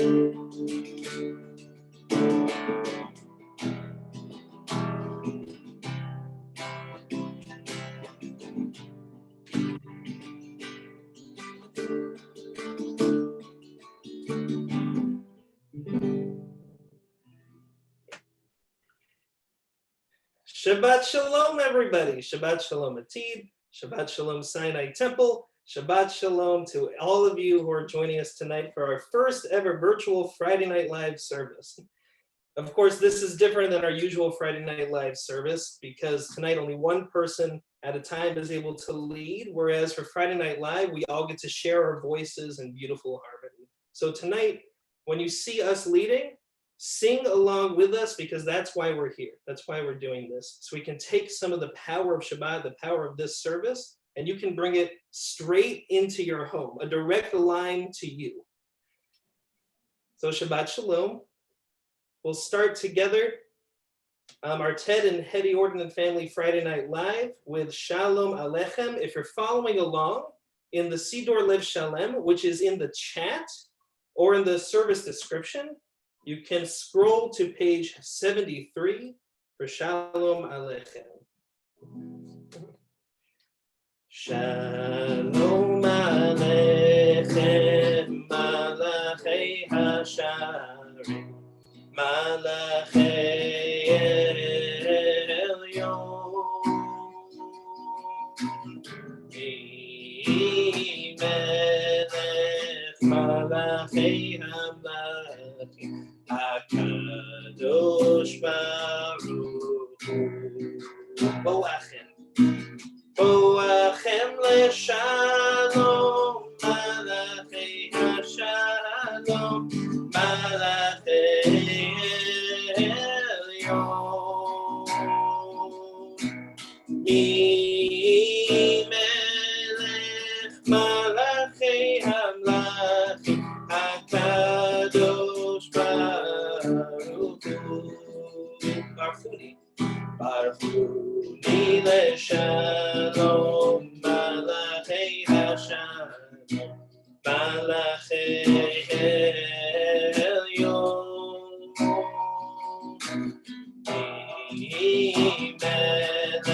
Shabbat Shalom, everybody. Shabbat Shalom, Yedid. Shabbat Shalom, Sinai Temple. Shabbat Shalom to all of you who are joining us tonight for our first ever virtual Friday Night Live service. Of course, this is different than our usual Friday Night Live service because tonight only one person at a time is able to lead, whereas for Friday Night Live, we all get to share our voices in beautiful harmony. So tonight, when you see us leading, sing along with us because that's why we're here. That's why we're doing this. So we can take some of the power of Shabbat, the power of this service, and you can bring it straight into your home, a direct line to you. So Shabbat Shalom. We'll start together our Ted and Hedy Orden and Family Friday Night Live with Shalom Aleichem. If you're following along in the Siddur Lev Shalem, which is in the chat or in the service description, you can scroll to page 73 for Shalom Aleichem. Shalom Aleichem, Malachei Hasharim, Malachei Elyon, Melech Malachei Hamlachim, HaKadosh Baruch Hu. Boachem leshalom, Malachei Hashalom, Malachei Elyon, Melech Malachei Hamlachim, HaKadosh Baruch Hu. Barchuni leshalom, Malachei Hashalom, Malachei Elyon, Melech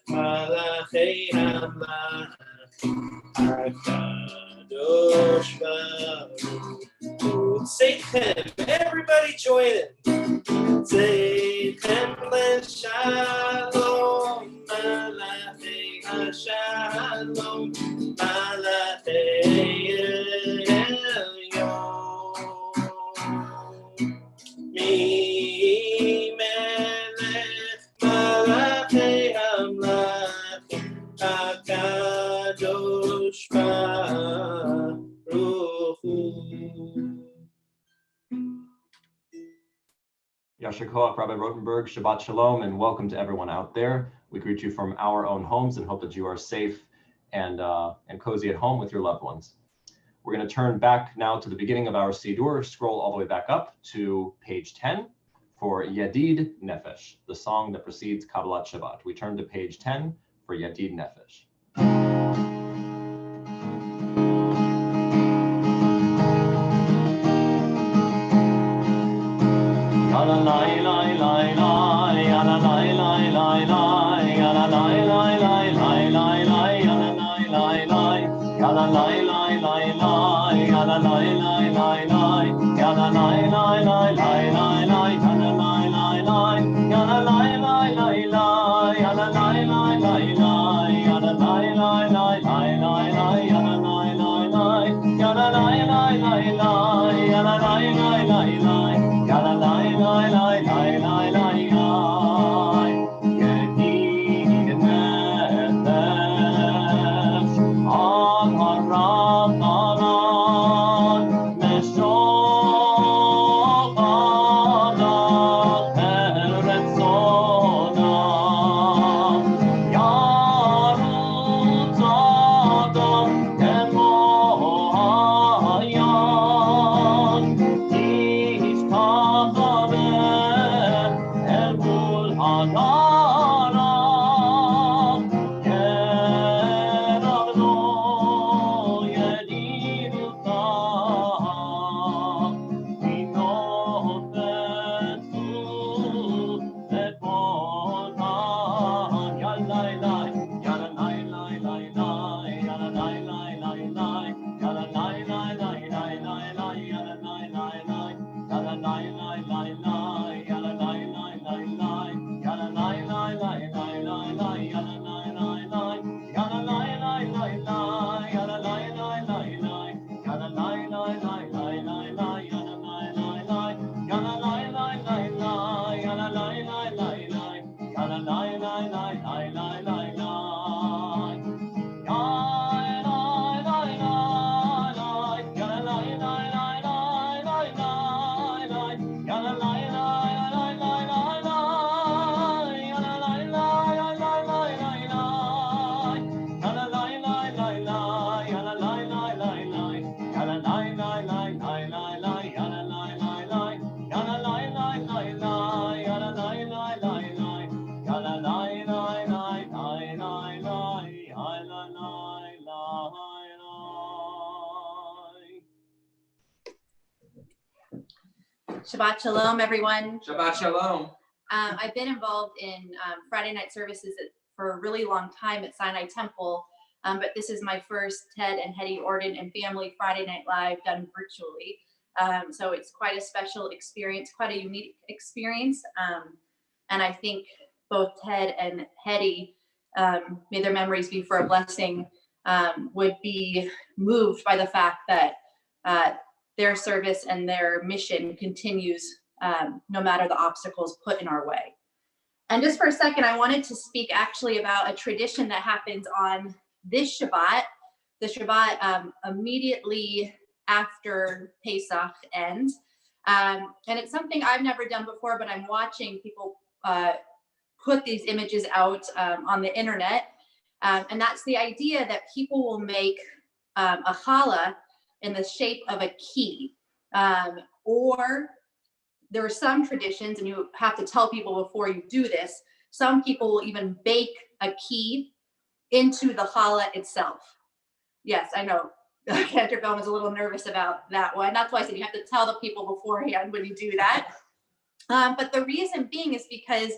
Malachei Hamlachim, HaKadosh Baruch Hu. Seichem, everybody join in. Seichem leshalom, Malachei Hashalom, Malachei Elyon, Melech Malachei Hamlachim, HaKadosh Baruch Hu. Yasher Koach, Rabbi Rotenberg, Shabbat Shalom, and welcome to everyone out there. We greet you from our own homes and hope that you are safe and cozy at home with your loved ones. We're going to turn back now to the beginning of our Siddur, scroll all the way back up to page 10 for Yedid Nefesh, the song that precedes Kabbalat Shabbat. We turn to page 10 for Yedid Nefesh. Shabbat Shalom, everyone. Shabbat Shalom. I've been involved in Friday night services for a really long time at Sinai Temple, but this is my first Ted and Hedy Orden and Family Friday Night Live done virtually. So it's quite a special experience, quite a unique experience. And I think both Ted and Hedy, may their memories be for a blessing, would be moved by the fact that their service and their mission continues no matter the obstacles put in our way. And just for a second, I wanted to speak actually about a tradition that happens on this Shabbat, the Shabbat immediately after Pesach ends. And it's something I've never done before, but I'm watching people put these images out on the internet. And that's the idea that people will make a challah in the shape of a key. Or there are some traditions, and you have to tell people before you do this, some people will even bake a key into the challah itself. Yes, I know. Kendrick was a little nervous about that one. That's why I said you have to tell the people beforehand when you do that. But the reason being is because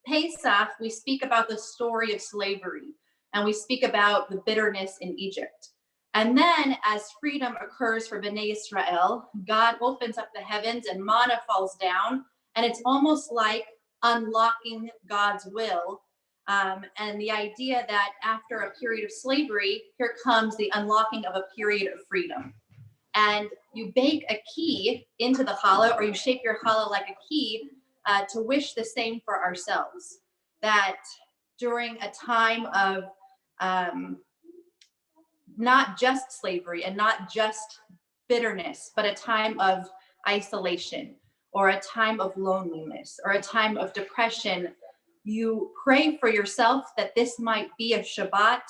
Pesach, we speak about the story of slavery, and we speak about the bitterness in Egypt. And then as freedom occurs for Bnei Israel, God opens up the heavens and manna falls down. And it's almost like unlocking God's will. And the idea that after a period of slavery, here comes the unlocking of a period of freedom. And you bake a key into the challah, or you shape your challah like a key to wish the same for ourselves. That during a time of not just slavery and not just bitterness, but a time of isolation or a time of loneliness or a time of depression, you pray for yourself that this might be a Shabbat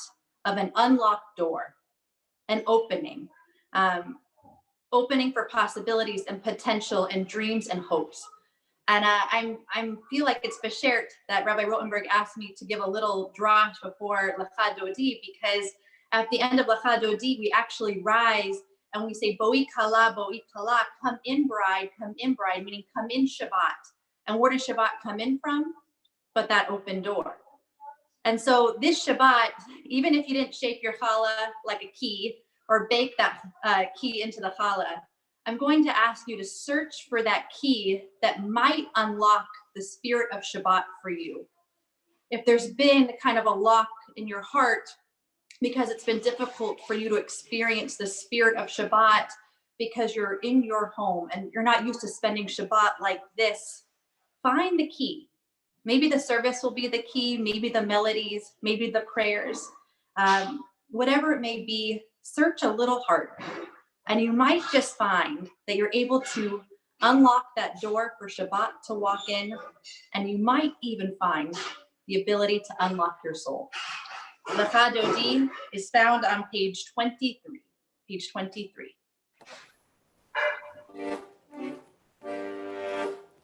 of an unlocked door, an opening, opening for possibilities and potential and dreams and hopes. And I feel like it's beshert that Rabbi Rotenberg asked me to give a little drash before Lecha Dodi, because at the end of Lecha Dodi, we actually rise and we say, Boi kala, come in bride, meaning come in Shabbat. And where does Shabbat come in from? But that open door. And so this Shabbat, even if you didn't shape your challah like a key or bake that key into the challah, I'm going to ask you to search for that key that might unlock the spirit of Shabbat for you. If there's been kind of a lock in your heart because it's been difficult for you to experience the spirit of Shabbat because you're in your home and you're not used to spending Shabbat like this, find the key. Maybe the service will be the key, maybe the melodies, maybe the prayers, whatever it may be, search a little harder. And you might just find that you're able to unlock that door for Shabbat to walk in, and you might even find the ability to unlock your soul. Lecha Dodi is found on page 23. Page 23.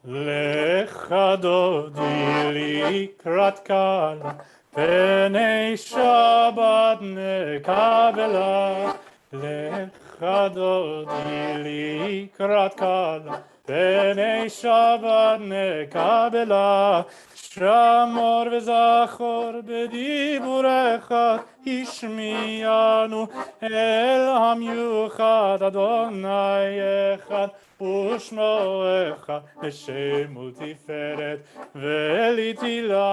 Lecha Dodi likrat kala, Pnei Shabbat nekabela. Lecha Dodi likrat kala, Pnei Shabbat nekabela. Shamor v'zachor b'diburecha ishmiyanu el hamyuchad Adonai echad ushmo echad Hashem utiferet ve'litila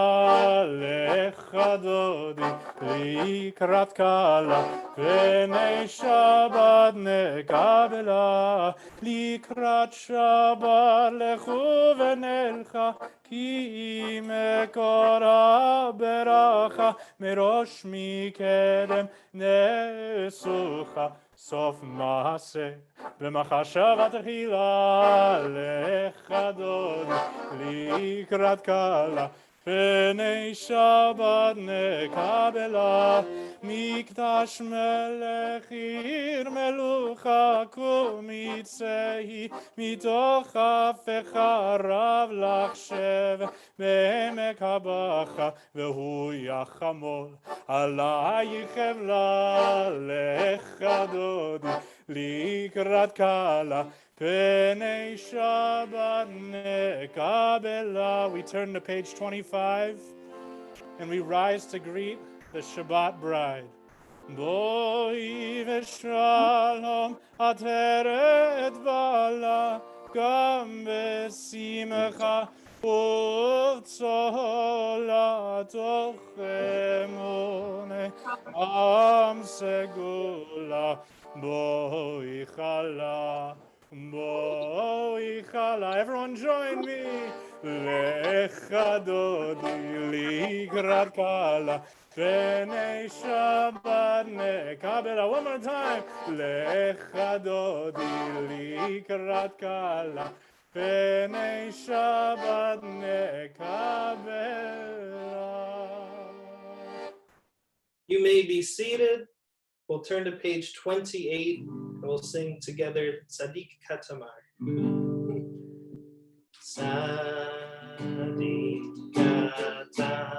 lecha dodi likrat kala Pnei Shabbat nekabela likrat Shabbat lechu v'nelcha כי מקורה ברכה מראש מקדם נסוך סוף מעשה במחשבה תחילה לך דודי לקראת קלה פני שבת נקבלה מקדש מלך עיר מלוכה קום יצאי מתוך אפיך רב לך שב בעמק הבכה והוא יחמול עלייך חבלה לך דודי לקראת קלה, פני שבת נקבלה. We turn to page 25 and we rise to greet the Shabbat bride. בואי ושלום עטרת בעלה, גם בשמחה וצהלה, תוך אמונה עם סגולה. בואי חלה, בואי חלה. Everyone join me. לך דודי לקראת קלה, פני שבת נקבלה. One more time. לך דודי לקראת קלה, פני שבת נקבלה. You may be seated. We'll turn to page 28 and we'll sing together Tzadik Katamar. Tzadik Katamar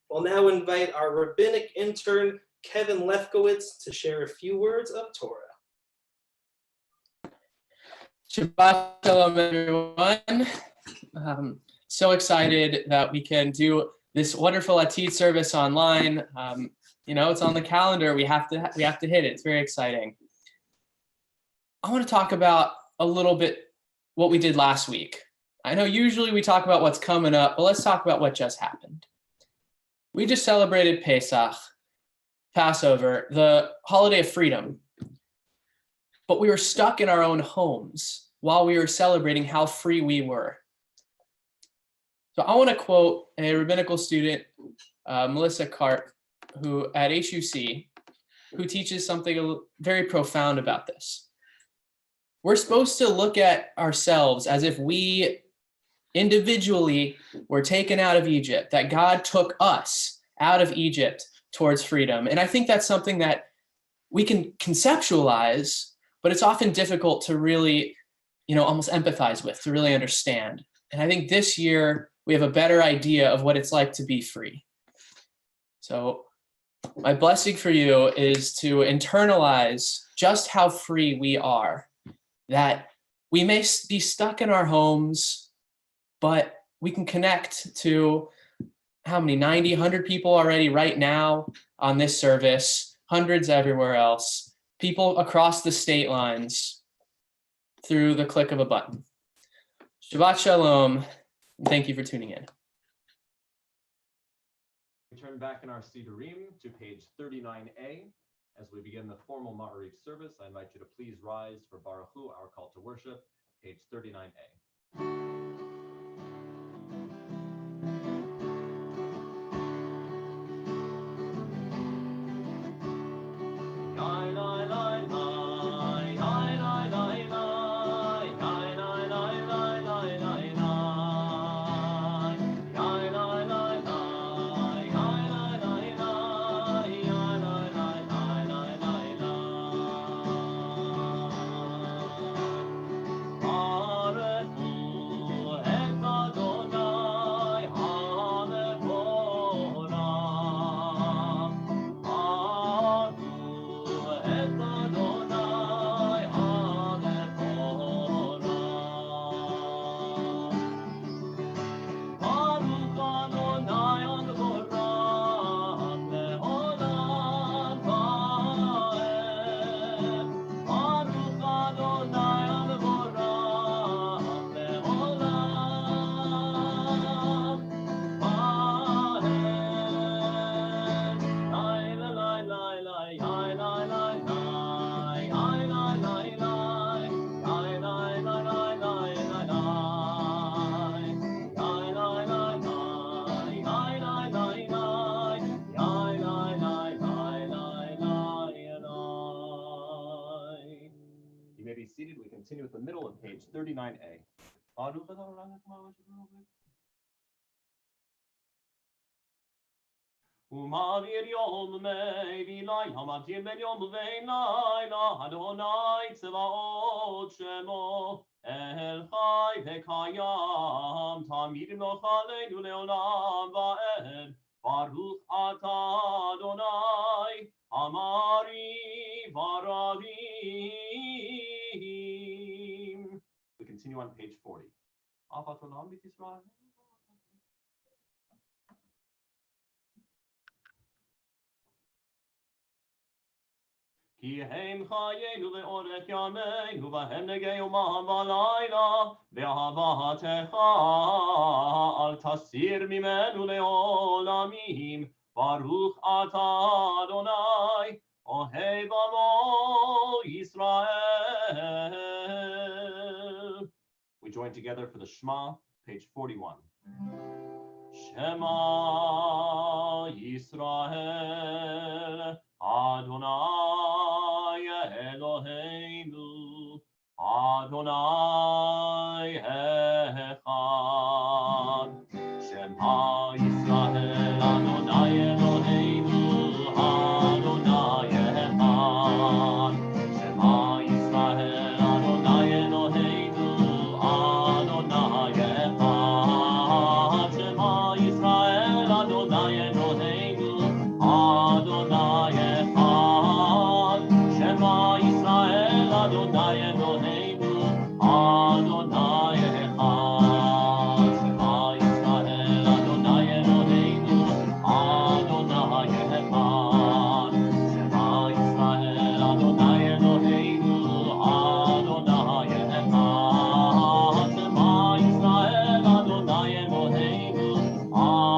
We'll now invite our rabbinic intern, Kevin Lefkowitz, to share a few words of Torah. Shabbat shalom, everyone. So excited that we can do this wonderful Yedid service online. It's on the calendar. We have to hit it. It's very exciting. I want to talk about a little bit what we did last week. I know usually we talk about what's coming up, but let's talk about what just happened. We just celebrated Pesach, Passover, the holiday of freedom. But we were stuck in our own homes while we were celebrating how free we were. So I want to quote a rabbinical student, Melissa Karp, who at HUC, who teaches something very profound about this. We're supposed to look at ourselves as if we individually were taken out of Egypt, that God took us out of Egypt towards freedom. And I think that's something that we can conceptualize, but it's often difficult to really, almost empathize with, to really understand. And I think this year we have a better idea of what it's like to be free. So my blessing for you is to internalize just how free we are, that we may be stuck in our homes, but we can connect to how many, 90, 100 people already right now on this service, hundreds everywhere else, people across the state lines through the click of a button. Shabbat shalom. Thank you for tuning in. We turn back in our Siddurim to page 39a. As we begin the formal Ma'ariv service, I invite you to please rise for Baruch Hu, our call to worship, page 39a. continue with the middle of page 39a. Umavir yom me'vilayla matir ben yom ve'layla Adonai tzvaot shemo El chai ve'kayam tamid nochaleinu le'olam va'ed Baruch atah Adonai amari varavim. We continue on page 40. Avat olam b'it Yisrael. Ki hem chayenu ve'orech yameinu v'hem negei yomam v'layla ve'ahavatecha al tasir mimenu le'olamim Baruch atah Adonai ohev amo Yisrael. We join together for the Shema, page 41. Shema Yisrael Adonai Eloheinu Adonai Echad Shema Yisrael Adonai Eloheinu Adonai Echad Shema Yisrael Adonai Eloheinu Adonai Echad Shema Yisrael Adonai Eloheinu Adonai Echad Shema Yisrael Adonai Eloheinu Adonai Echad Shema Yisrael Adonai Eloheinu Adonai Echad Shema Yisrael Adonai Eloheinu Adonai Echad Shema Yisrael Adonai Eloheinu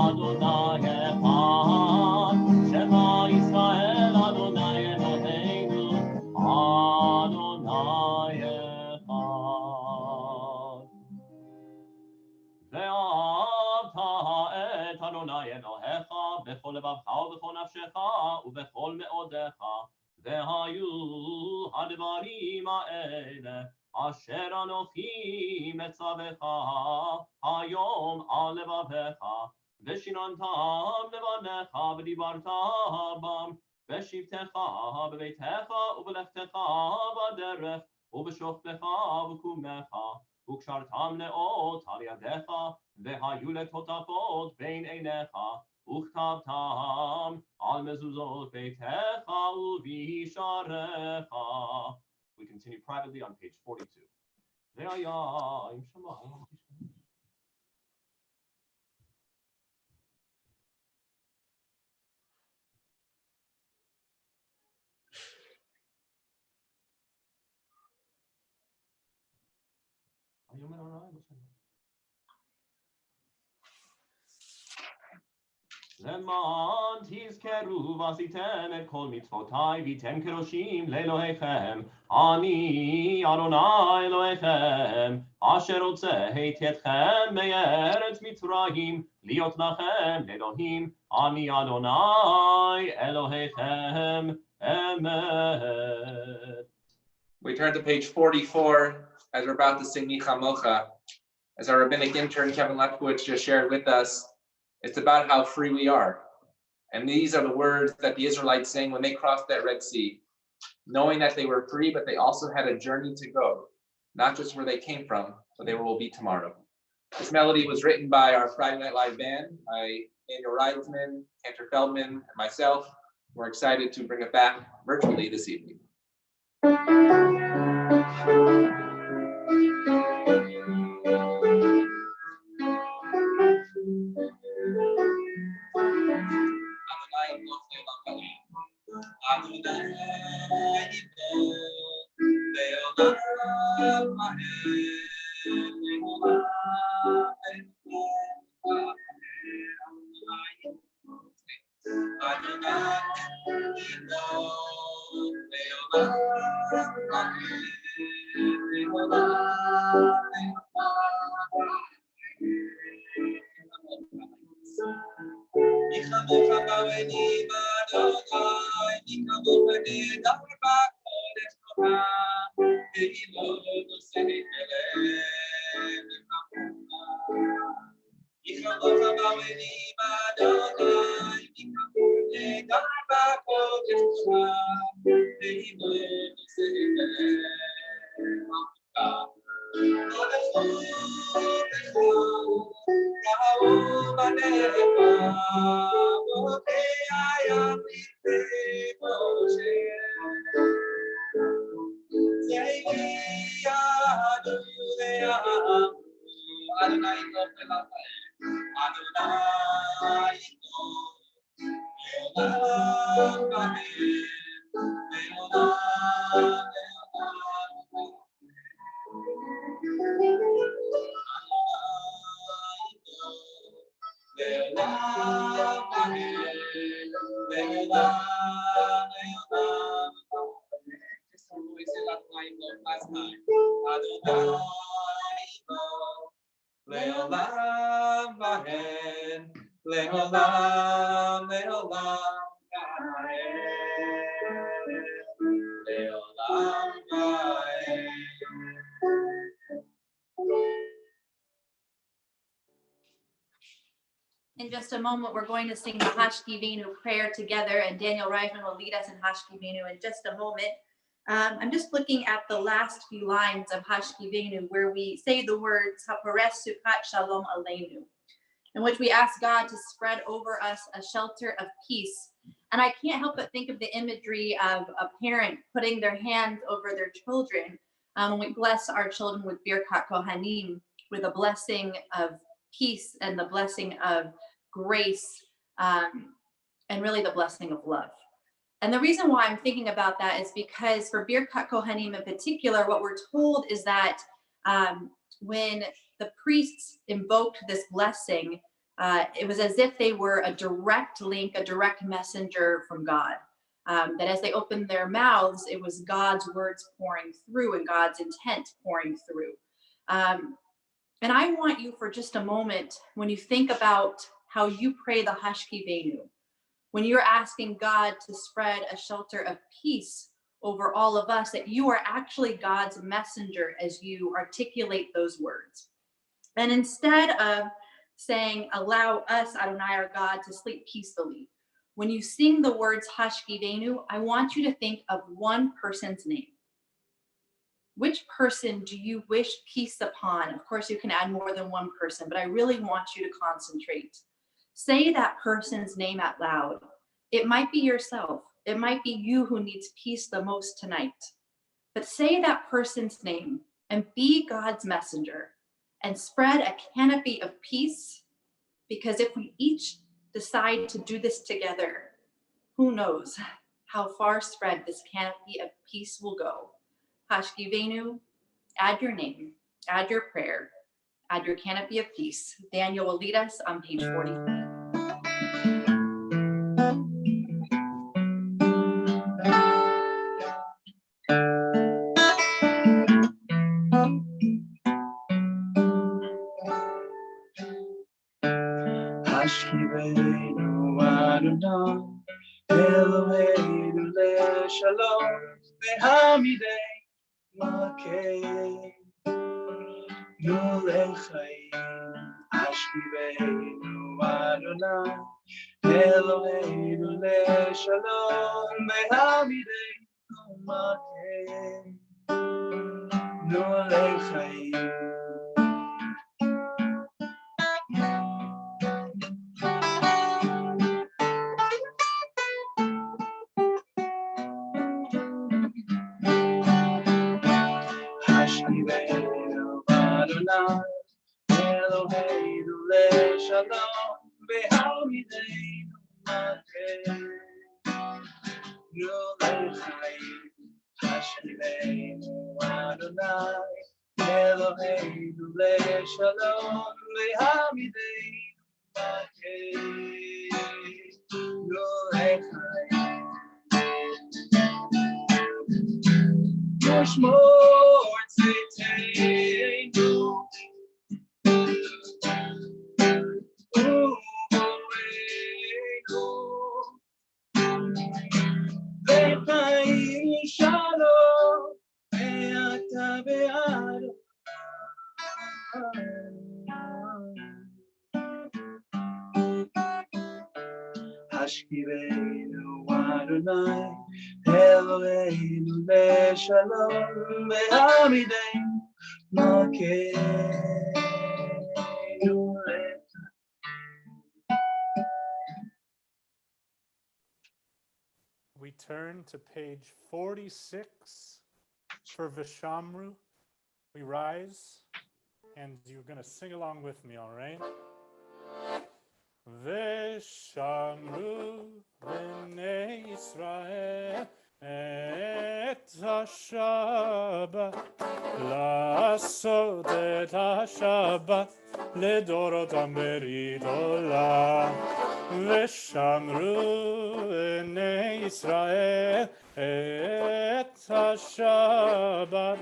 Adonai Echad Shema Yisrael Adonai Eloheinu Adonai Echad ואהבת את אדוני אלוהיך בכל לבבך ובכל נפשך ובכל מאודיך והיו הדברים האלה אשר אנוכי מצווך היום על לבביך ושיננתם לבניך ודיברת בם בשבתך בביתך ובלכתך בדרך ובשוכבך ובקומך וקשרתם לאות על ידיך והיו לטוטפות בין עיניך וכתבתם על מזוזות ביתך ובשעריך. We continue privately on page 42. והיה עם שמיים למען תזכרו ועשיתם את כל מצוותיי והייתם קדושים לאלוהיכם אני אדוני אלוהיכם אשר הוצאתי אתכם מארץ מצרים להיות לכם לאלוהים אני אדוני אלוהיכם אמת. We turn to page 44 as we're about to sing Chamocha. As our rabbinic intern Kevin Lefkowitz just shared with us, it's about how free we are. And these are the words that the Israelites sang when they crossed that Red Sea, knowing that they were free, but they also had a journey to go, not just where they came from, but they will be tomorrow. This melody was written by our Friday Night Live band, by Daniel Reitzman, Cantor Feldman, and myself. We're excited to bring it back virtually this evening. In just a moment, we're going to sing the Hashkiveinu prayer together, and Daniel Reisman will lead us in Hashkiveinu in just a moment. I'm just looking at the last few lines of Hashkiveinu, where we say the words Hapares Sukat Shalom Aleinu, in which we ask God to spread over us a shelter of peace. And I can't help but think of the imagery of a parent putting their hands over their children when we bless our children with Birkat Kohanim, with a blessing of peace and the blessing of grace, and really the blessing of love. And the reason why I'm thinking about that is because for Birkat Kohanim in particular, what we're told is that when the priests invoked this blessing, it was as if they were a direct link, a direct messenger from God. That as they opened their mouths, it was God's words pouring through and God's intent pouring through. And I want you for just a moment, when you think about how you pray the Hashkiveinu, when you're asking God to spread a shelter of peace over all of us, that you are actually God's messenger as you articulate those words. And instead of saying, allow us, Adonai our God, to sleep peacefully, when you sing the words Hashkiveinu, I want you to think of one person's name. Which person do you wish peace upon? Of course, you can add more than one person, but I really want you to concentrate. Say that person's name out loud. It might be yourself. It might be you who needs peace the most tonight. But say that person's name and be God's messenger and spread a canopy of peace, because if we each decide to do this together, who knows how far spread this canopy of peace will go. Hashkiveinu, add your name, add your prayer, add your canopy of peace. Daniel will lead us on page 43. Hashkiveinu Adonai, Eloheinu leShalom, veHamidei Malkei Nulechayim. Hashkiveinu Adonai, Eloheinu leShalom, veHamidei Malkei Nulechayim. Hashkiveinu Adonai, Eloheinu leShalom, veHamidei Malkei Nulechayim. Hashkiveinu Adonai, Eloheinu leShalom, veHamidei Malkei Nulechayim. Yoshmor Tziteinu Uvoreinu Ve'chaim Shalom Ve'ata Be'adonai. Hashkiveinu Adonai Eloheinu leShalom ve'amideinu Malkeinu. We turn to page 46 for Vishamru. We rise, and you're going to sing along with me, all right? Vishamru b'nei Yisrael et HaShabbat לעשות את השבת לדורותם ברית עולם ושמרו בני ישראל את השבת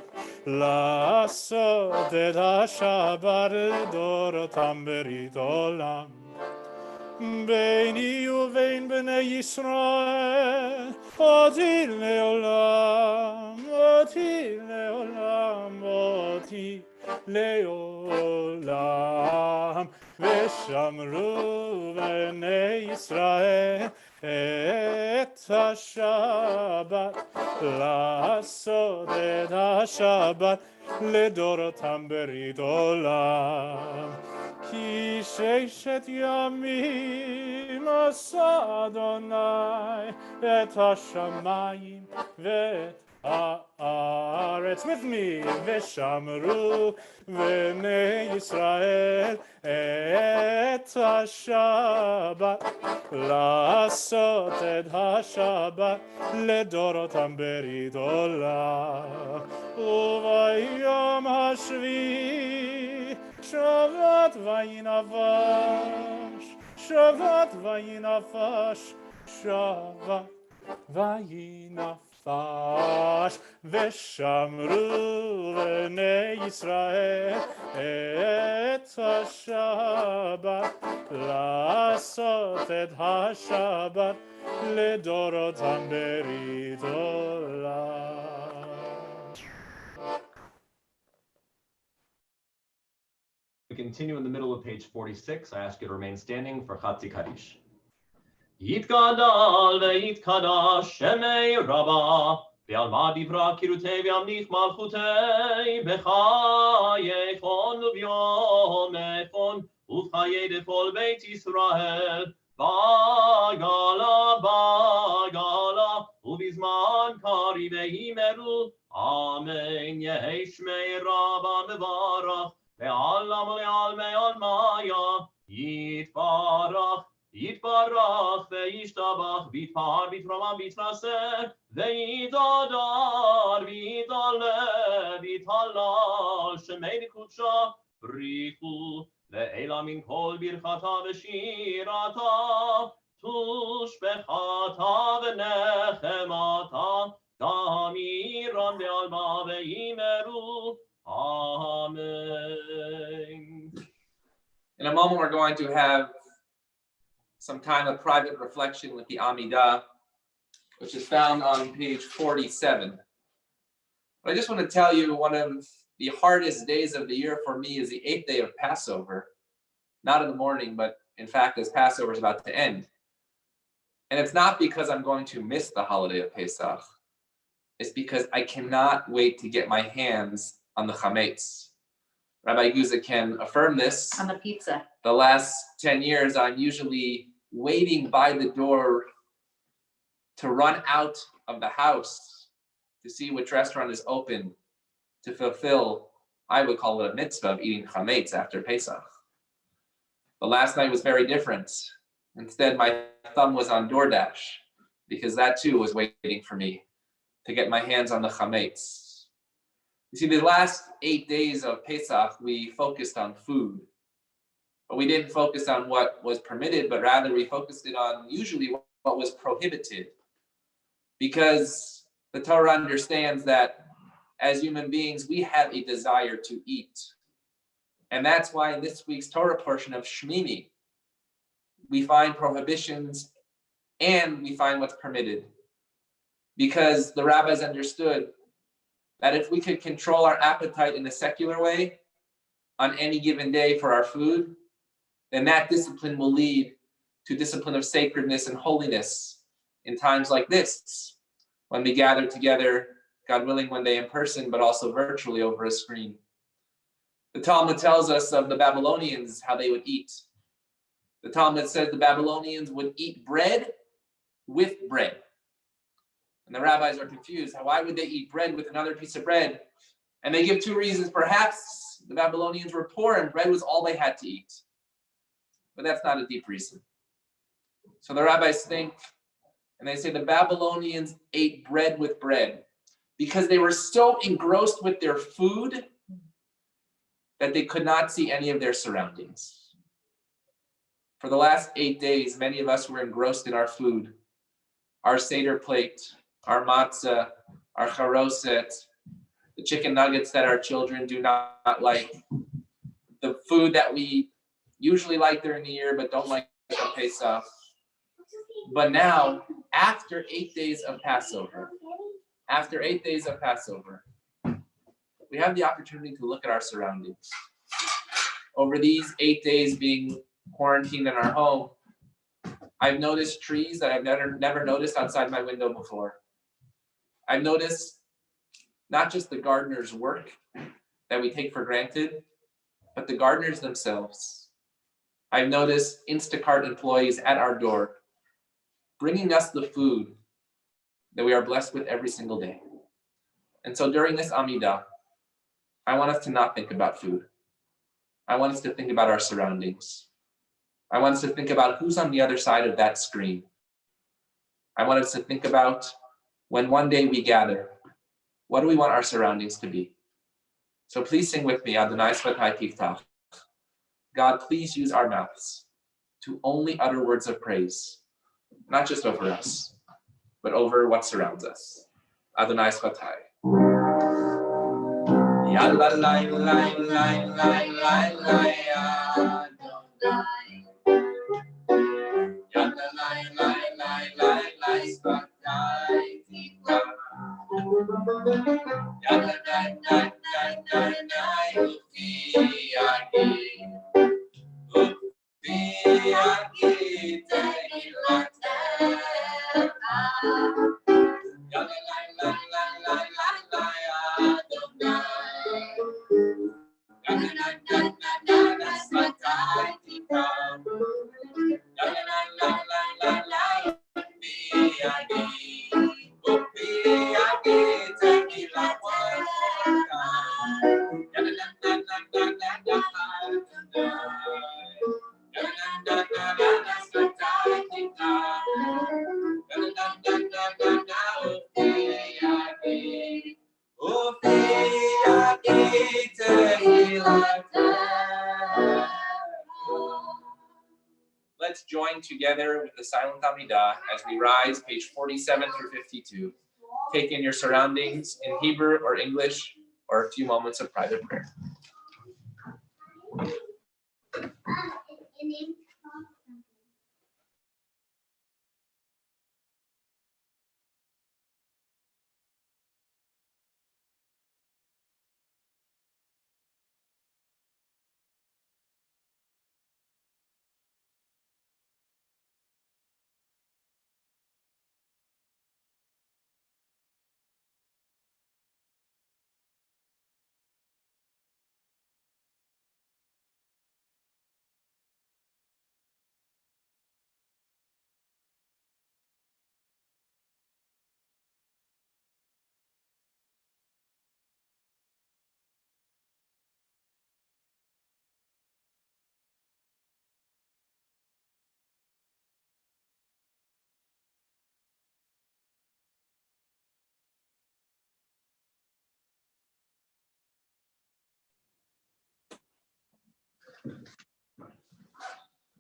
לעשות את השבת לדורותם ברית עולם ביני ובין בני ישראל אותי לעולם אותי לעולם אותי לעולם ושמרו בני ישראל את השבת לעשות את השבת לדורותם ברית עולם כי ששת ימים עשה אדוני את השמיים ואת הארץ with me ושמרו בני ישראל את השבת לעשות את השבת לדורותם ברית עולם וביום השביעי שבת וינפש שבת וינפש שבת וינפש ושמרו בני ישראל את השבת לעשות את השבת לדורותם ברית עולם. We continue in the middle of page 46. I ask you to remain standing for Chatzi Kaddish. Yitgadal ve'yitkadash shemei Rabbah ve'alma divra kirutei ve'amnich malchutei b'chayechon u'vyomechon u'chayei dechol beit Yisrael bagala bagala u'bizman kari ve'imeru amen yehi shmei Rabbah mevarach ve'alam u'le'almei almaya yitbarach יתברך וישתבח ויתפאר ויתרומם ויתנשא ויתהדר ויתעלה ויתהלל שמי קודשה בריחו לעילה מן כל ברכתה ושירתה תושבחתה ונחמתה תמירן בעלמה ויאמרו amen. In a moment, we're going to have some time of private reflection with the Amidah, which is found on page 47. But I just want to tell you, one of the hardest days of the year for me is the 8th day of Passover. Not in the morning, but in fact, as Passover is about to end. And it's not because I'm going to miss the holiday of Pesach. It's because I cannot wait to get my hands on the chametz. Rabbi Guza can affirm this. On the pizza. The last 10 years, I'm usually waiting by the door to run out of the house to see which restaurant is open to fulfill, I would call it a mitzvah of eating chametz after Pesach. But last night was very different. Instead, my thumb was on DoorDash because that too was waiting for me to get my hands on the chametz. You see, the last 8 days of Pesach, we focused on food. But we didn't focus on what was permitted, but rather we focused it on usually what was prohibited. Because the Torah understands that as human beings, we have a desire to eat. And that's why in this week's Torah portion of Shmini, we find prohibitions and we find what's permitted. Because the rabbis understood that if we could control our appetite in a secular way on any given day for our food, then that discipline will lead to discipline of sacredness and holiness in times like this, when we gather together, God willing, one day in person, but also virtually over a screen. The Talmud tells us of the Babylonians, how they would eat. The Talmud says the Babylonians would eat bread with bread. And the rabbis are confused. Why would they eat bread with another piece of bread? And they give two reasons. Perhaps the Babylonians were poor and bread was all they had to eat. But that's not a deep reason. So the rabbis think, and they say the Babylonians ate bread with bread because they were so engrossed with their food that they could not see any of their surroundings. For the last 8 days, many of us were engrossed in our food, our Seder plate, our matzah, our charoset, the chicken nuggets that our children do not like, the food that we usually like during the year but don't like on Pesach. But now, after 8 days of Passover, we have the opportunity to look at our surroundings. Over these 8 days being quarantined in our home, I've noticed trees that I've never noticed outside my window before. I've noticed not just the gardener's work that we take for granted, but the gardeners themselves. I've noticed Instacart employees at our door bringing us the food that we are blessed with every single day. And so during this Amidah, I want us to not think about food. I want us to think about our surroundings. I want us to think about who's on the other side of that screen. I want us to think about when one day we gather, what do we want our surroundings to be? So please sing with me, Adonai Svatai Tiftach. God, please use our mouths to only utter words of praise, not just over us, but over what surrounds us. Adonai Svatai. Yalla lai lai lai lai lai lai Adonai. Yalla lai lai lai lai lai Svatai Tiftach. Yalla lai lai lai lai lai Ufi Yagi. Ufi Yagi Tehilatecha. Yalla lai lai lai lai lai lai Adonai. Yalla lai lai lai lai Svatai Tiftach. Yalla lai lai lai lai Ufi Yagi. Ufi Yagi Tehilatecha. Yalla lai lai lai lai lai Adonai. Yalla lai lai lai lai Svatai Tiftach. Yalla lai lai lai lai Ufi Yagi. Ufi Yagi Tehilatecha. Let's join together with the silent Amidah as we rise, page 47 through 52. Take in your surroundings in Hebrew or English, or a few moments of private prayer.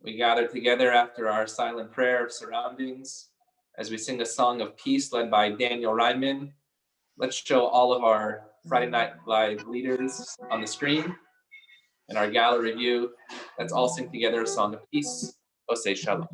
We gather together after our silent prayer of surroundings as we sing a song of peace led by Daniel Ryman. Let's show all of our Friday Night Live leaders on the screen and our gallery view. Let's all sing together a song of peace. Oseh Shalom.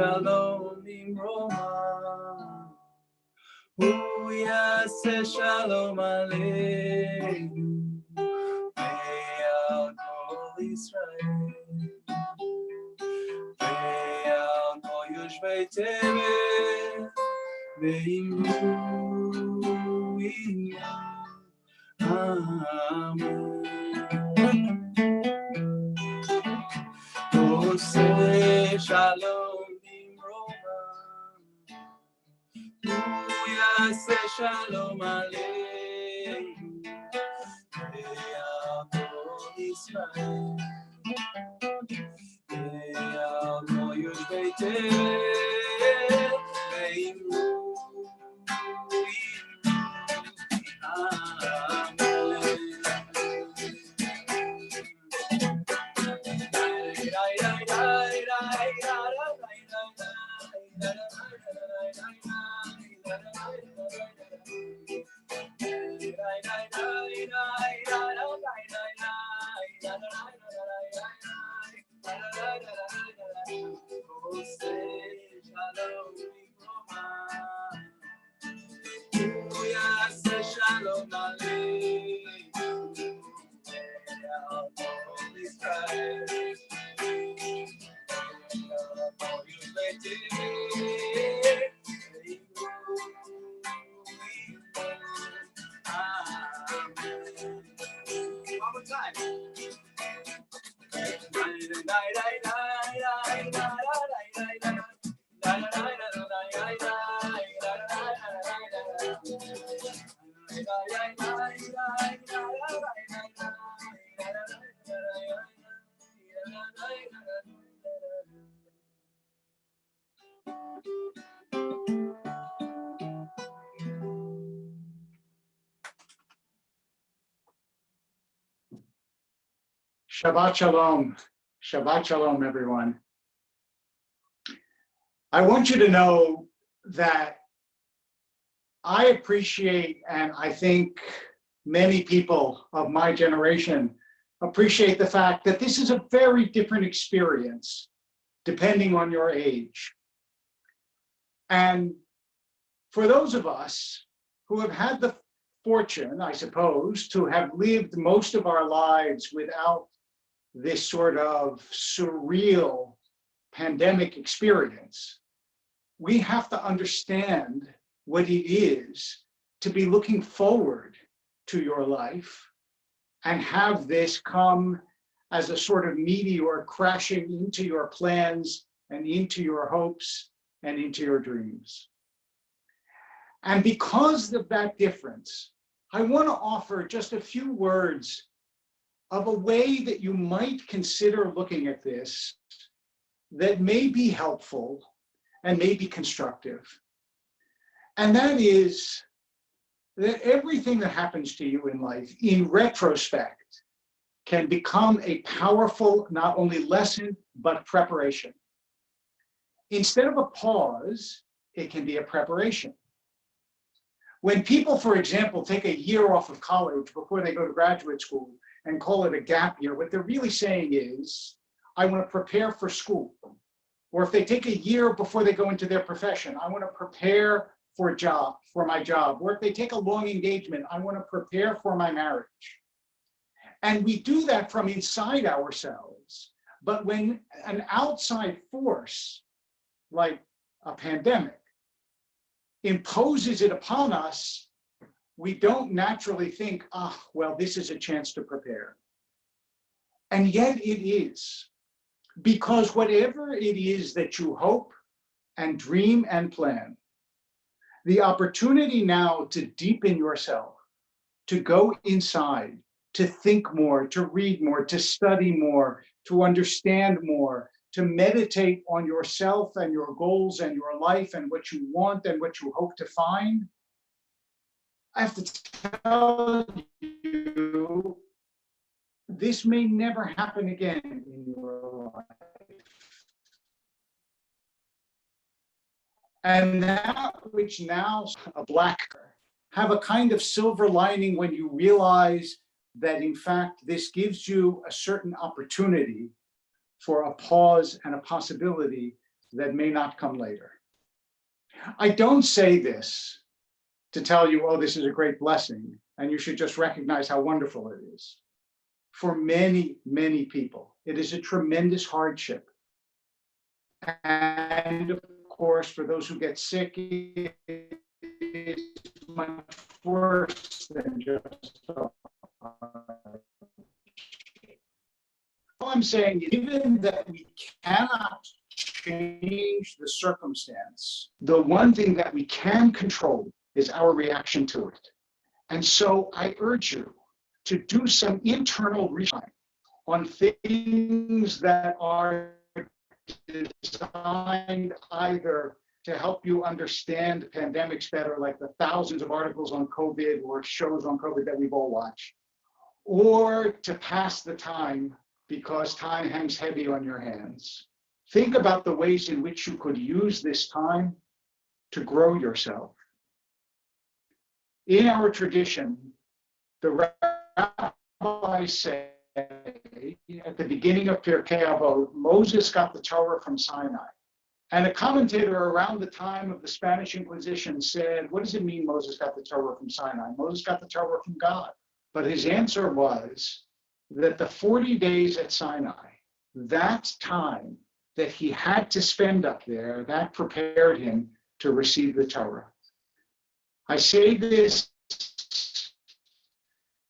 shalom imroma. Hu yaseh shalom aleinu ve'al kol Yisrael ve'al kol yoshvei tevel ve'imru amen. Oseh shalom imroma. Hu yaseh shalom aleinu ve'al kol Yisrael ve'al kol yoshvei tevel ve'imru Shalom aleinu ve'al kol Yisrael ve'al kol yoshvei tevel amen. One more time. Shabbat Shalom. Shabbat Shalom, everyone. I want you to know that I appreciate, and I think many people of my generation appreciate the fact that this is a very different experience depending on your age. And for those of us who have had the fortune, I suppose, to have lived most of our lives without this sort of surreal pandemic experience, we have to understand what it is to be looking forward to your life and have this come as a sort of meteor crashing into your plans and into your hopes and into your dreams. And because of that difference, I want to offer just a few words of a way that you might consider looking at this that may be helpful and may be constructive. And that is that everything that happens to you in life, in retrospect, can become a powerful, not only lesson, but preparation. Instead of a pause, it can be a preparation. When people, for example, take a year off of college before they go to graduate school and call it a gap year, what they're really saying is, I want to prepare for school. Or if they take a year before they go into their profession, I want to prepare for a job, for my job. Or if they take a long engagement, I want to prepare for my marriage. And we do that from inside ourselves. But when an outside force, like a pandemic, imposes it upon us, we don't naturally think, well, this is a chance to prepare. And yet it is. Because whatever it is that you hope and dream and plan, the opportunity now to deepen yourself, to go inside, to think more, to read more, to study more, to understand more, to meditate on yourself and your goals and your life and what you want and what you hope to find. I have to tell you, this may never happen again in your life. And that which now a black have a kind of silver lining when you realize that in fact this gives you a certain opportunity for a pause and a possibility that may not come later. I don't say this to tell you, oh, this is a great blessing, and you should just recognize how wonderful it is. For many, many people, it is a tremendous hardship. And of course, for those who get sick, it is much worse than just a hardship. All I'm saying, even that we cannot change the circumstance, the one thing that we can control is our reaction to it. And so I urge you to do some internal research on things that are designed either to help you understand pandemics better, like the thousands of articles on COVID or shows on COVID that we've all watched, or to pass the time because time hangs heavy on your hands. Think about the ways in which you could use this time to grow yourself. In our tradition, the rabbis say at the beginning of Pirkei Avot, Moses got the Torah from Sinai. And a commentator around the time of the Spanish Inquisition said, what does it mean Moses got the Torah from Sinai? Moses got the Torah from God. But his answer was that the 40 days at Sinai, that time that he had to spend up there, that prepared him to receive the Torah. I say this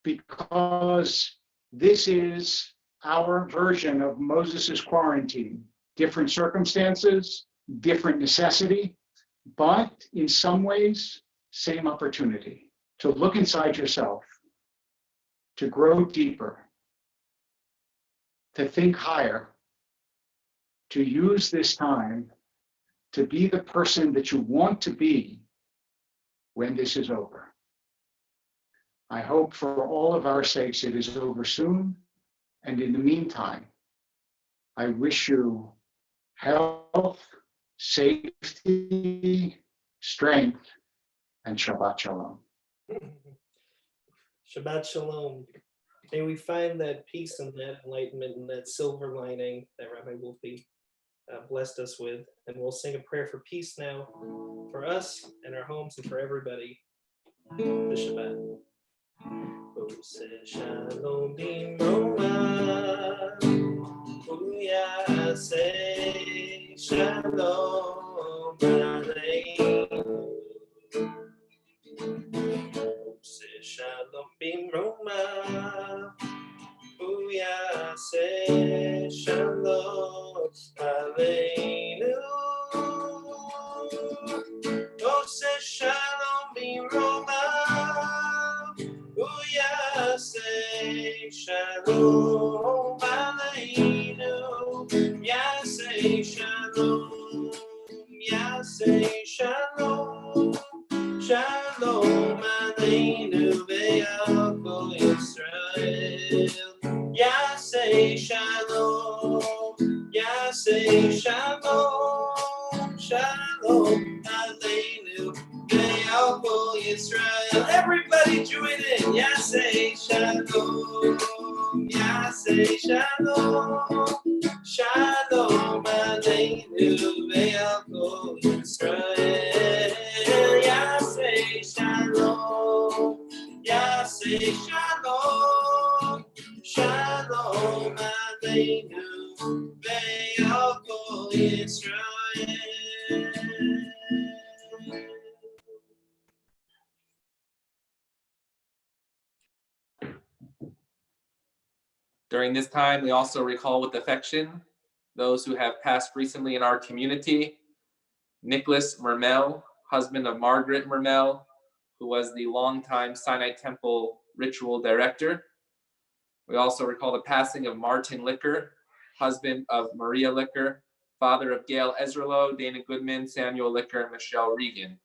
because this is our version of Moses's quarantine. Different circumstances, different necessity, but in some ways, same opportunity to look inside yourself, to grow deeper, to think higher, to use this time to be the person that you want to be when this is over. I hope for all of our sakes it is over soon. And in the meantime, I wish you health, safety, strength, and Shabbat Shalom. Shabbat Shalom. May we find that peace and that enlightenment and that silver lining that Rabbi Wolfie blessed us with. And we'll sing a prayer for peace now for us and our homes and for everybody. The Shabbat. Shalom bimroa, uyaseh shalom aleinu. Shalom bimroa, uyaseh shalom aleinu. Oseh shalom bimroa, Yaseh shalom aleinu, Yaseh shalom, Yaseh shalom, shalom aleinu ve'al kol Yisrael. Yaseh shalom, Yaseh shalom, shalom aleinu ve'al kol Yisrael. Everybody join in. Yaseh shalom, Yaseh shalom, shalom aleinu ve'al kol Yisrael. Yaseh shalom, Yaseh shalom, shalom aleinu ve'al kol Yisrael. During this time, we also recall with affection those who have passed recently in our community. Nicholas Mermel, husband of Margaret Mermel, who was the longtime Sinai Temple ritual director. We also recall the passing of Martin Licker, husband of Maria Licker, father of Gail Ezralo, Dana Goodman, Samuel Licker, and Michelle Regan.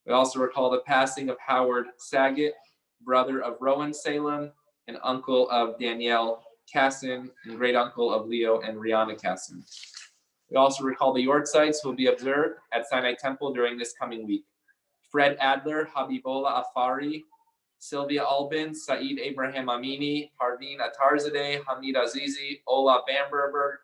We also recall the passing of Howard Saget, brother of Rowan Salem, and uncle of Danielle Casson, and great uncle of Leo and Rihanna Casson. We also recall the Yahrzeit who will be observed at Sinai Temple during this coming week. Fred Adler, Habibola Afari, Sylvia Albin, Saeed Abraham Amini, Parveen Atarzadeh, Hamid Azizi, Ola Bamberger,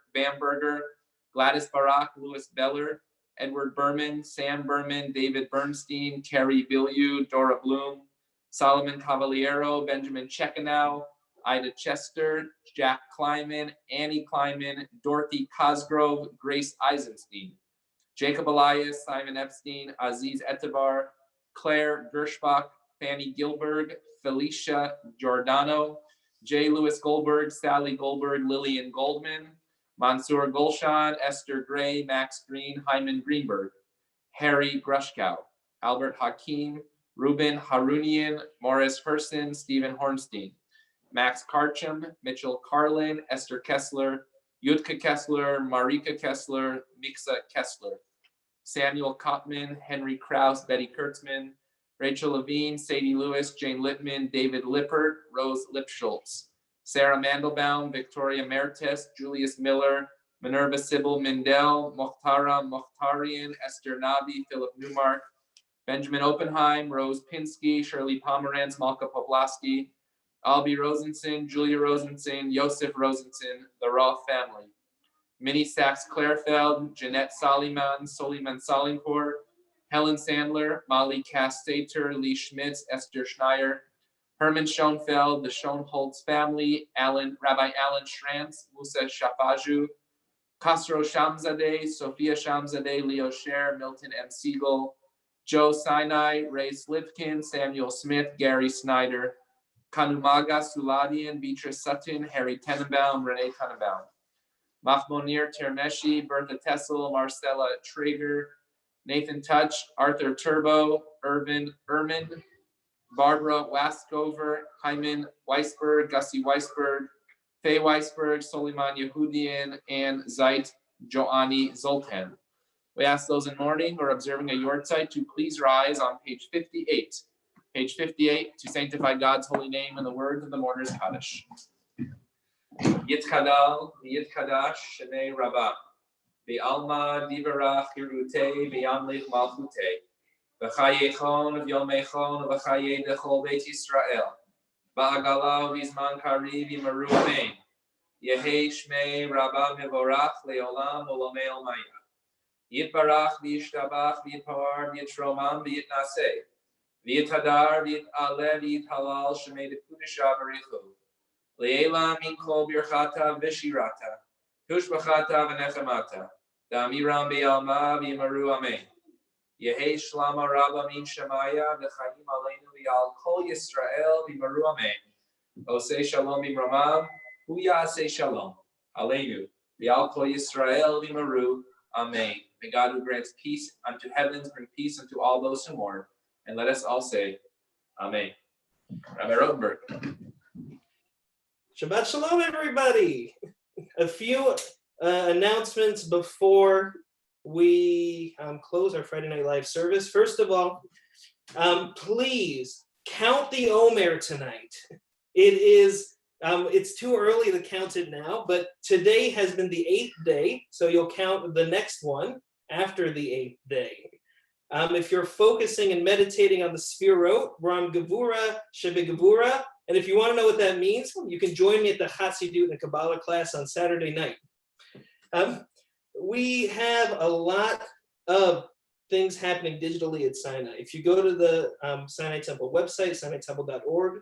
Gladys Barak, Louis Beller, Edward Berman, Sam Berman, David Bernstein, Carrie Bilyeu, Dora Bloom, Solomon Cavaliero, Benjamin Checkanow, Ida Chester, Jack Kleiman, Annie Kleiman, Dorothy Cosgrove, Grace Eisenstein, Jacob Elias, Simon Epstein, Aziz Etibar, Claire Gershbach, Fanny Gilberg, Felicia Giordano, J. Lewis Goldberg, Sally Goldberg, Lillian Goldman, Mansour Gulshan, Esther Gray, Max Green, Hyman Greenberg, Harry Grushkow, Albert Hakim, Ruben Harunian, Morris Herson, Stephen Hornstein, Max Karcham, Mitchell Carlin, Esther Kessler, Yutka Kessler, Marika Kessler, Mixa Kessler, Samuel Kopman, Henry Krause, Betty Kurtzman, Rachel Levine, Sadie Lewis, Jane Lippman, David Lippert, Rose Lipschultz, Sarah Mandelbaum, Victoria Mertes, Julius Miller, Minerva Sybil Mindell, Mokhtara Mokhtarian, Esther Nabi, Philip Newmark, Benjamin Oppenheim, Rose Pinsky, Shirley Pomerantz, Malka Pawlowski, Albie Rosenson, Julia Rosenson, Yosef Rosenson, the Roth family, Minnie Sachs Clarefeld, Jeanette Soliman Salinpour, Helen Sandler, Molly Castater, Lee Schmitz, Esther Schneier, Herman Schoenfeld, the Schoenholtz family, Rabbi Alan Schrantz, Musa Shafaju, Khosrow Shamzadeh, Sophia Shamzadeh, Leo Scher, Milton M. Siegel, Joe Sinai, Ray Slivkin, Samuel Smith, Gary Snyder, Kanumaga Suladian, Beatrice Sutton, Harry Tenenbaum, Renee Tenenbaum, Mahmonir Termeshi, Bertha Tessel, Marcella Traeger, Nathan Touch, Arthur Turbo, Ermin, Barbara Waskover, Hyman Weisberg, Gussie Weisberg, Faye Weisberg, Soliman Yehudian, and Zeit Joani Zoltan. We ask those in mourning or observing a Yortzeit to please rise on page 58. Page 58, to sanctify God's holy name in the words of the mourner's Kaddish. Yitkadal, Yitkadash, Shnei Rabbah, Be'alma, Divarach, Hirute, Be'amlich Malchute, V'chayechon, V'yomechon, V'chaye Dechol Beit Yisrael, Ba'agala, V'izman Kariv, Yimaru Amen, Yehei Shmei Rabbah Mevorach, Le'olam, Olomei Olmaya, Yitbarach, V'yishtabach, V'yitpawar, V'yitromam, V'yitnaseh, V'yitadar, V'yitaleh, V'yithalal, Shemei Dekudesha Barichu, Le'ela min kol birchata v'shirata, tushbachata v'nechemata, da'amiram be'alma v'yimaru amen. Yehei shlama rabba min shemaya v'chayim aleinu v'yal kol Yisrael v'yimaru amen. Osei shalom b'mramam, hu ya'aseh shalom aleinu v'yal kol Yisrael v'yimaru amen. May God who grants peace unto heavens bring peace unto all those who mourn. And let us all say, Amen. Rabbi Rotenberg. Shabbat Shalom, everybody. A few announcements before we close our Friday Night Live service. First of all, please count the Omer tonight. It's too early to count it now, but today has been the 8th day, so you'll count the next one after the 8th day. If you're focusing and meditating on the Sfirot, we're on Gevura, Shebe Gevura, and if you want to know what that means, you can join me at the Chassidut and Kabbalah class on Saturday night. We have a lot of things happening digitally at Sinai. If you go to the Sinai Temple website, sinaitemple.org,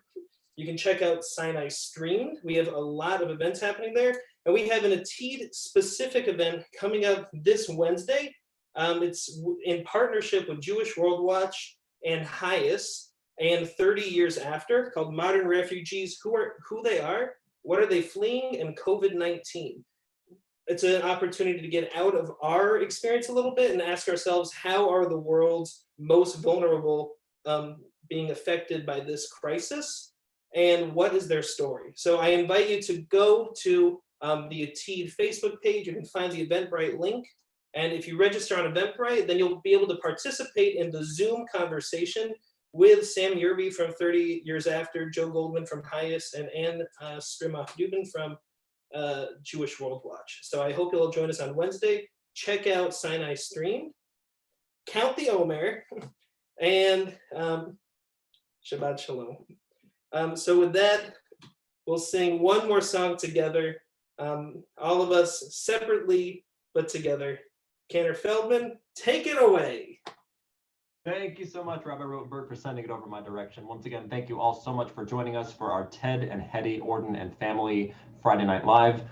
you can check out Sinai Streamed. We have a lot of events happening there, and we have an Yedid specific event coming up this Wednesday. It's in partnership with Jewish World Watch and HIAS and 30 Years After, called Modern Refugees, Who They Are, What Are They Fleeing, and COVID-19. It's an opportunity to get out of our experience a little bit and ask ourselves, how are the world's most vulnerable being affected by this crisis, and what is their story? So I invite you to go to the Yedid Facebook page. You can find the Eventbrite link. And if you register on Eventbrite, then you'll be able to participate in the Zoom conversation with Sam Yerby from 30 Years After, Joe Goldman from HIAS, and Ann Strimach Dubin from Jewish World Watch. So I hope you'll join us on Wednesday. Check out Sinai Stream, count the Omer, and Shabbat Shalom. So with that, we'll sing one more song together. All of us separately but together. Cantor Feldman, take it away. Thank you so much, Rabbi Rotenberg, for sending it over my direction. Once again, thank you all so much for joining us for our Ted and Hedy, Orden and Family Friday Night Live.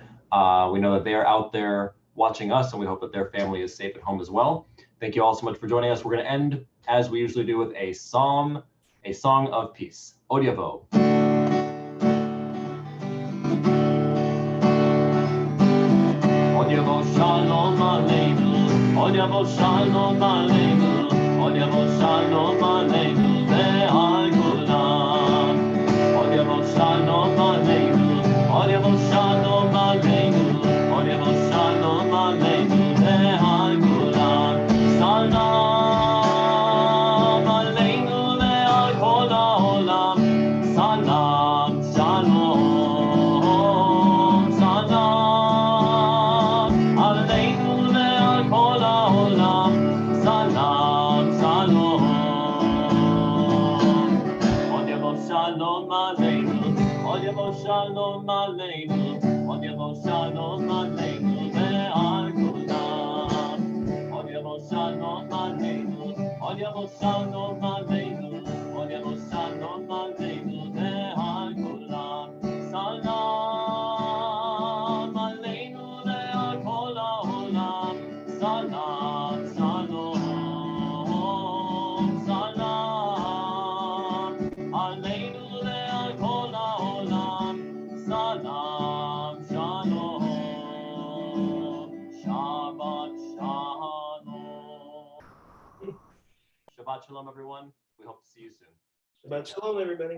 We know that they are out there watching us, and we hope that their family is safe at home as well. Thank you all so much for joining us. We're going to end, as we usually do, with a song of peace. Od Yavo. Od Yavo Shalom Aleinu, Od Yavo Shalom Aleinu, Od Yavo Shalom Aleinu, Ve'al Kulam. Od Yavo Shalom Aleinu, Od Yavo Shalom Aleinu, Od Yavo Shalom Aleinu, Ve'al Kulam. Salam Aleinu ve'al kol ha'olam. Salam, Shalom, Salam Aleinu ve'al kol ha'olam. Salam, Shalom. Od Yavo Shalom Aleinu, Od Yavo Shalom Aleinu, Od Yavo Shalom Aleinu ve'al kulam. Od Yavo Shalom Aleinu, Od Yavo Shalom Aleinu, Od Yavo Shalom Aleinu ve'al kulam. Salam Aleinu ve'al kol ha'olam. Salam, Shalom, Salam Aleinu ve'al kol ha'olam. Salam, Shalom, Shabbat Shalom. Shabbat Shalom, everyone. We hope to see you soon. Shabbat Shalom, everybody.